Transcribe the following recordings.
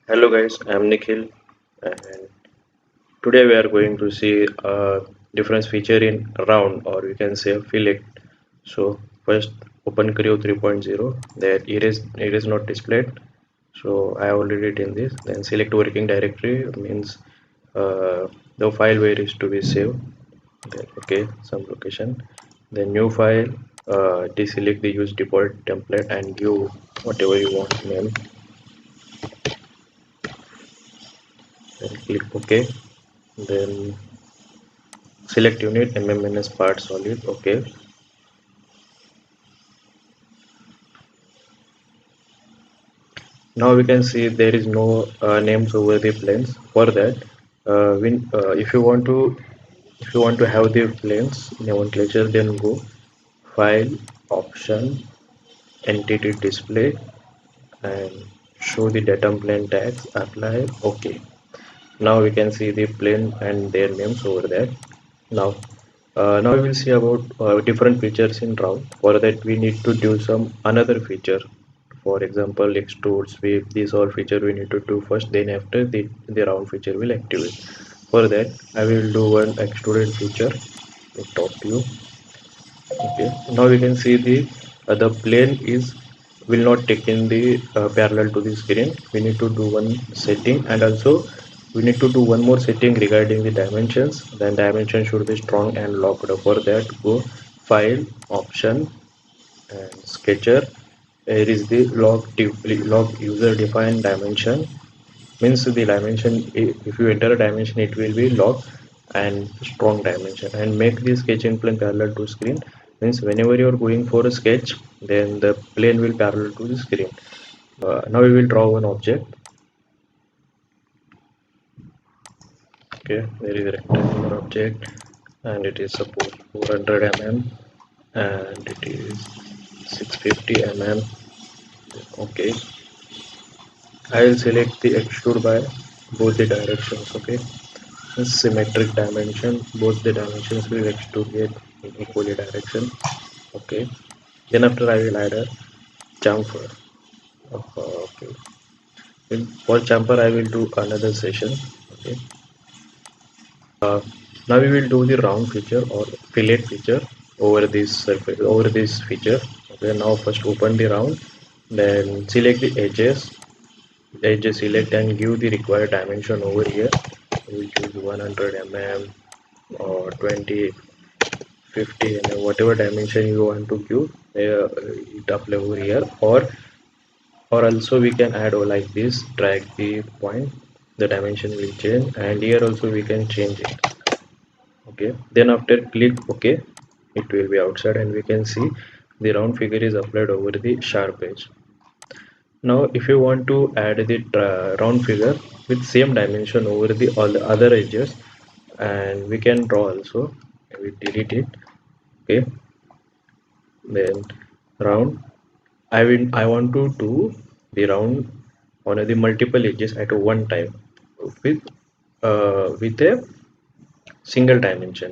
Hello guys, I'm Nikhil and today we are going to see a difference feature in round or we can say fillet. So first open Creo 3.0 that it is not displayed. So I already did in this. Then select working directory means the file where is to be saved. Then okay, some location. Then new file, deselect the use default template and give whatever you want name. Then click OK. Then select unit MMNS part solid. Okay. Now we can see there is no names over the planes. For that, if you want to have the planes nomenclature, then go File, Option, Entity Display, and show the datum plane tags. Apply. Okay. Now we can see the plane and their names over there. Now, now we will see about different features in round. For that, we need to do some another feature. For example, extrude, sweep. These all feature we need to do first. Then after the round feature will activate. For that, I will do one extruded feature. Let me talk to you. Okay. Now we can see the plane is will not take in the parallel to the screen. We need to do one setting and also we need to do one more setting regarding the dimensions. Then dimension should be strong and locked. For that, go file, option, and sketcher. Here is the log user defined dimension. Means the dimension, if you enter a dimension, it will be log and strong dimension. And make the sketching plane parallel to screen. Means whenever you are going for a sketch, then the plane will parallel to the screen. Now we will draw one object. Okay, there is a rectangular object and it is suppose 400 mm and it is 650 mm. Okay, I will select the extrude by both the directions. Okay, symmetric dimension, both the dimensions will extrude in equally direction. Okay, then after I will add a chamfer. Okay, for chamfer I will do another session. Okay, uh, now we will do the round feature or fillet feature over this surface, over this feature. Okay, now first open the round, then select the edges select and give the required dimension over here. We will choose 100 mm or 20, 50, and whatever dimension you want to give, it apply over here. Or also we can add like this, drag the point, the dimension will change, and here also we can change it. Okay, then after click OK, it will be outside and we can see the round figure is applied over the sharp edge. Now if you want to add the round figure with same dimension over the all the other edges, and we can draw also, we delete it. Okay, then round, I want to do the round on the multiple edges at one time with a single dimension.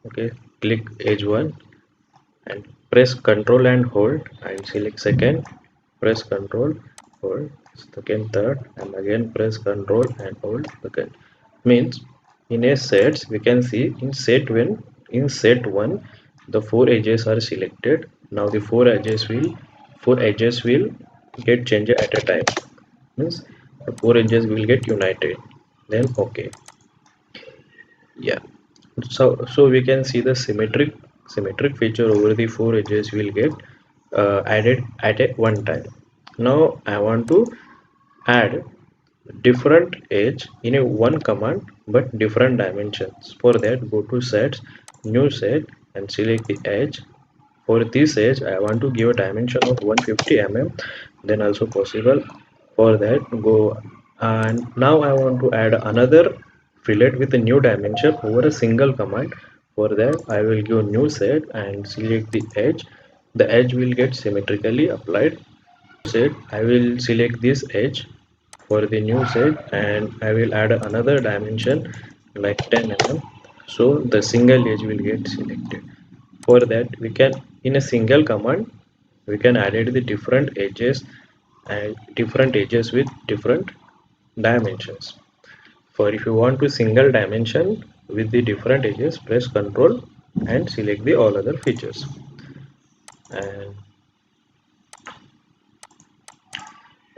Okay, click edge 1 and press Ctrl and hold and select second, press Ctrl, hold second, third, and again press Ctrl and hold second. Means in a sets we can see in set 1 the four edges are selected. Now the four edges will get changed at a time. Means the four edges will get united. Then okay, yeah. So we can see the symmetric feature over the four edges will get added at a one time. Now I want to add different edge in a one command but different dimensions. For that, go to sets, new set, and select the edge. For this edge I want to give a dimension of 150 mm, then also possible. For that, go, and now I want to add another fillet with a new dimension over a single command. For that, I will give new set and select the edge. The edge will get symmetrically applied. Set, I will select this edge for the new set and I will add another dimension like 10 mm, so the single edge will get selected. For that, we can, in a single command, we can add the different edges and different edges with different dimensions. For if you want to single dimension with the different edges, press Ctrl and select the all other features. And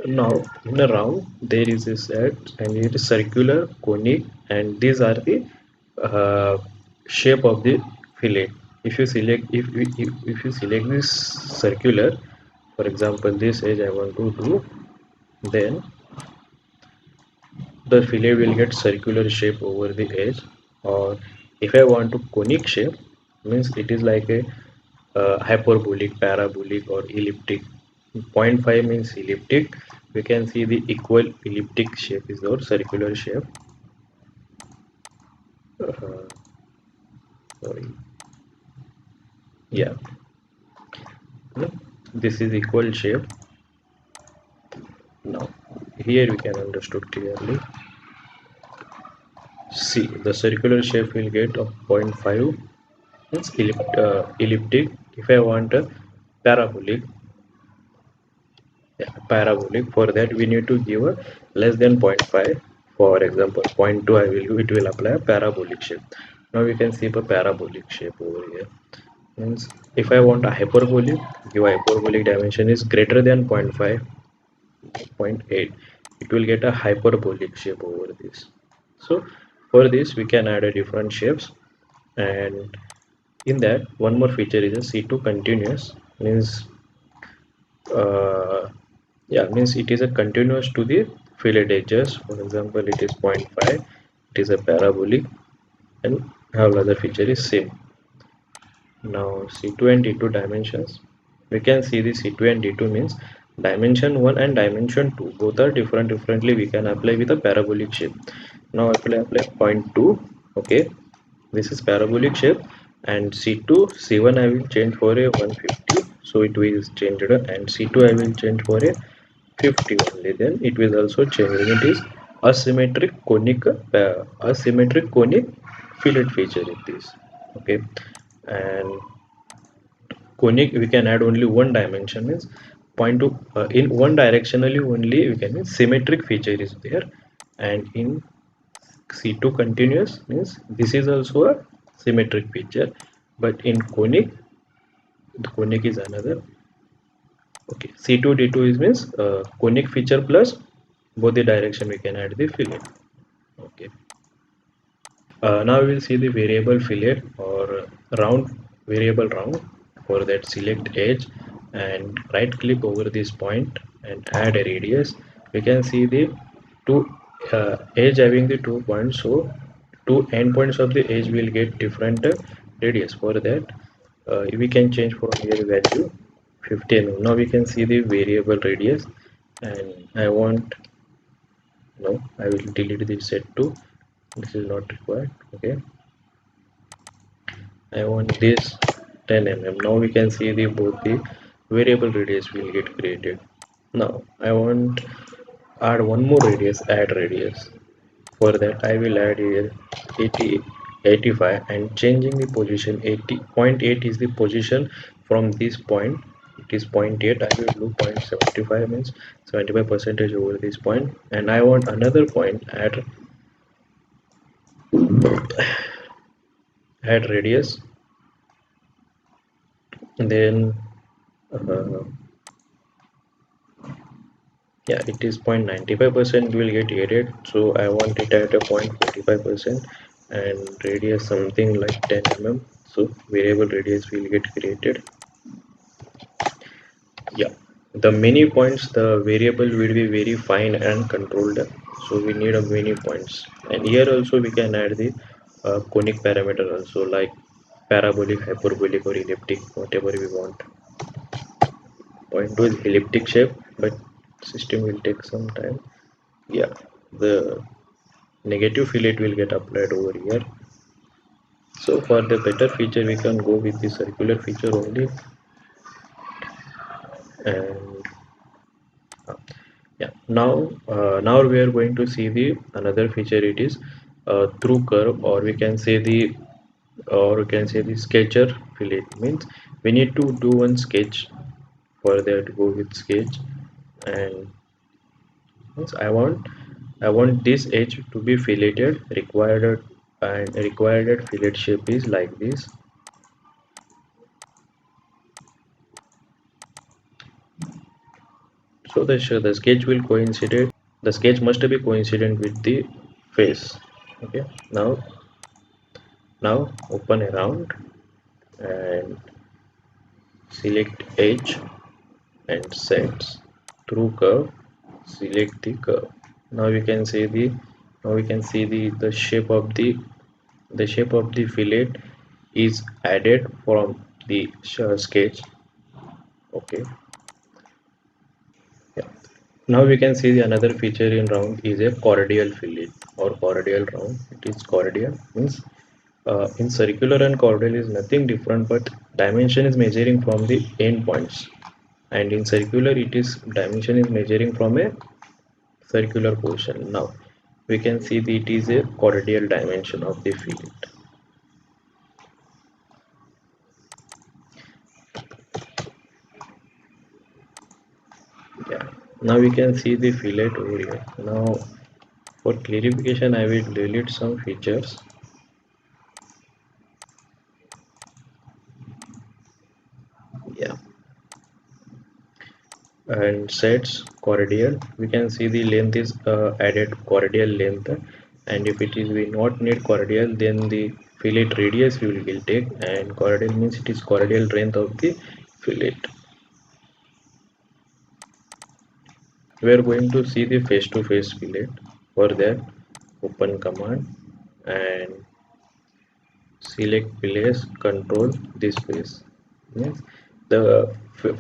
now in a round there is a set, and it is circular, conic, and these are the uh, shape of the fillet. If you select, if you select this circular, for example this edge I want to do, then the fillet will get circular shape over the edge. Or if I want to conic shape, means it is like a hyperbolic, parabolic, or elliptic. Point 0.5 means elliptic. We can see the equal elliptic shape is our circular shape. uh, Sorry, yeah, this is equal shape. Now here we can understood clearly. See, the circular shape will get of 0.5 means elliptic. If I want a parabolic, yeah, parabolic, for that we need to give a less than 0.5. For example 0.2 I will do, it will apply a parabolic shape. Now we can see the parabolic shape over here. Means if I want a hyperbolic, your hyperbolic dimension is greater than 0.5, 0.8, it will get a hyperbolic shape over this. So for this we can add a different shapes. And in that, one more feature is a C2 continuous. Means yeah, means it is a continuous to the fillet edges. For example, it is 0.5, it is a parabolic, and all other feature is same. Now C2 and D2 dimensions, we can see the C2 and D2 means dimension 1 and dimension 2 both are differently we can apply with a parabolic shape. Now apply 0.2. Okay, this is parabolic shape. And C2 C1 I will change for a 150, so it will change it, and C2 I will change for a 50 only, then it will also change. It is asymmetric conic fillet feature in this. Okay, and conic we can add only one dimension, means point to in one directionally only we can, mean symmetric feature is there. And in C2 continuous means this is also a symmetric feature, but in conic, the conic is another. Okay, C2 D2 is means conic feature plus both the direction we can add the fillet. Okay, now we will see the variable fillet or round, variable round. For that, select edge and right click over this point and add a radius. We can see the two edge having the 2 points, so two endpoints of the edge will get different radius. For that, we can change from here value 50 mm. Now we can see the variable radius, and I want, no, I will delete this set to, this is not required. Okay, I want this 10 mm. Now we can see the both the variable radius will get created. Now I want add one more radius, add radius. For that I will add here 80, 85, and changing the position. 80.8 is the position from this point, it is 0.8. I will do 0.75 means 75 percentage over this point. And I want another point, add radius. And then uh, yeah, it is 0.95% will get added, so I want it at a 0.45%, and radius something like 10 mm, so variable radius will get created. Yeah, the many points, the variable will be very fine and controlled, so we need a many points. And here also we can add the conic parameter also, like parabolic, hyperbolic, or elliptic, whatever we want. Point 2 is elliptic shape, but system will take some time. Yeah, the negative fillet will get applied over here. So for the better feature we can go with the circular feature only. And yeah, now we are going to see the another feature. It is through curve, or we can say the, or we can say the sketcher fillet. Means we need to do one sketch. For that, go with sketch, and means I want I want this edge to be filleted. Required fillet shape is like this. So the sketch will coincide. The sketch must be coincident with the face. Okay. Now open around and select edge and sets through curve. Select the curve. Now we can see the shape of the fillet is added from the sketch. Okay. Yeah. Now we can see the another feature in round is a cordial fillet or cordial round. It is cordial means in circular and cordial is nothing different, but dimension is measuring from the end points, and in circular it is dimension is measuring from a circular portion. Now we can see that it is a cordial dimension of the fillet. Yeah. Now we can see the fillet over here. Now for clarification, I will delete some features. Yeah. And sets cordial, we can see the length is added cordial length, and if it is we not need cordial, then the fillet radius we will take, and cordial means it is cordial length of the fillet. We are going to see the face-to-face fillet. For that, open command and select place, control this face. Means the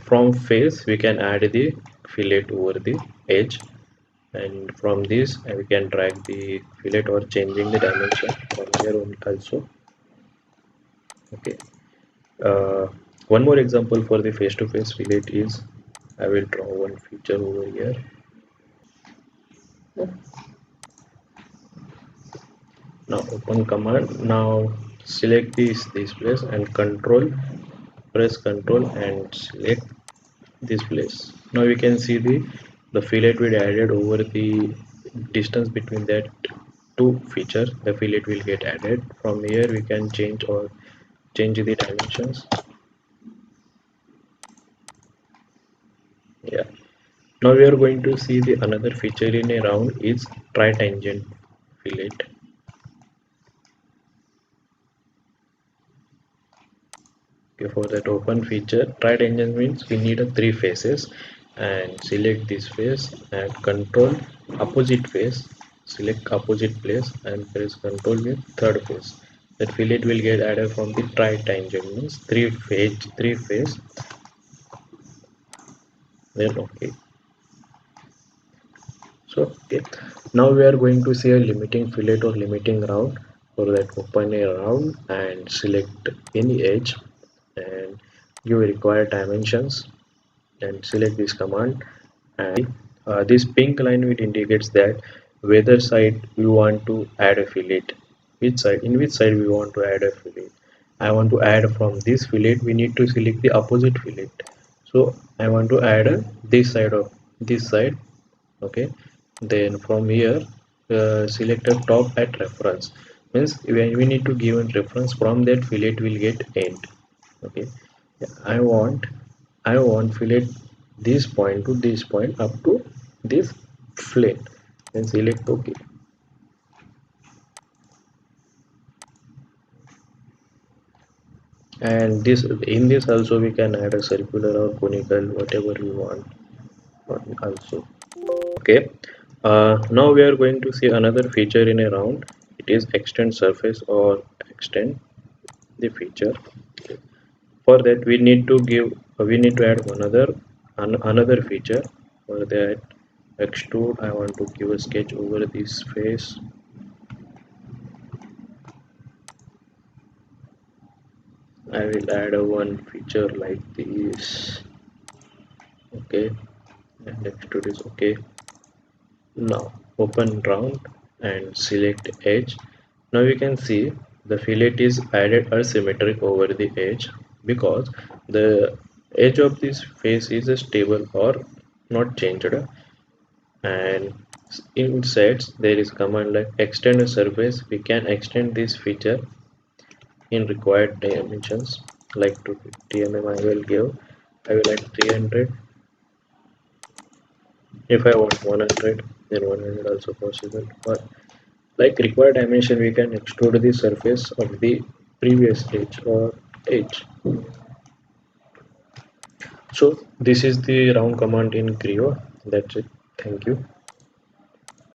from face we can add the fillet over the edge, and from this we can drag the fillet or changing the dimension from here on also. Okay. uh, One more example for the face-to-face fillet is I will draw one feature over here. Now open command, now select this place and press control and select this place. Now we can see the fillet will added over the distance between that two features. The fillet will get added. From here we can change the dimensions. Yeah. Now we are going to see the another feature in a round is tritangent fillet. Okay, for that open feature, tritangent means we need a three faces, and select this face and control opposite face, select opposite place and press control with third face. That fillet will get added from the tritangent means three face. Then okay. So okay, now we are going to see a limiting fillet or limiting round. For that, open a round and select any edge and you require dimensions and select this command, and this pink line which indicates that whether side we want to add a fillet, which side we want to add a fillet. I want to add from this fillet, we need to select the opposite fillet. So I want to add this side of this side. Okay. Then from here select a top at reference, means when we need to give a reference from that fillet will get end. Okay. Yeah, I want fillet this point to this point up to this flame, then select OK. And this in this also we can add a circular or conical whatever we want also. Okay. Now we are going to see another feature in a round. It is extend surface or extend the feature. For that we need to add another feature. For that, extrude, I want to give a sketch over this face. I will add a one feature like this. Okay, and extrude is okay. Now open round and select edge. Now you can see the fillet is added asymmetric over the edge because the edge of this face is stable or not changed, and In sets there is command like extend a surface. We can extend this feature in required dimensions, like to 50 mm I will add 300. If I want 100, then 100 also possible. But like required dimension, we can extrude the surface of the previous edge or edge. So this is the round command in Creo. That's it. Thank you.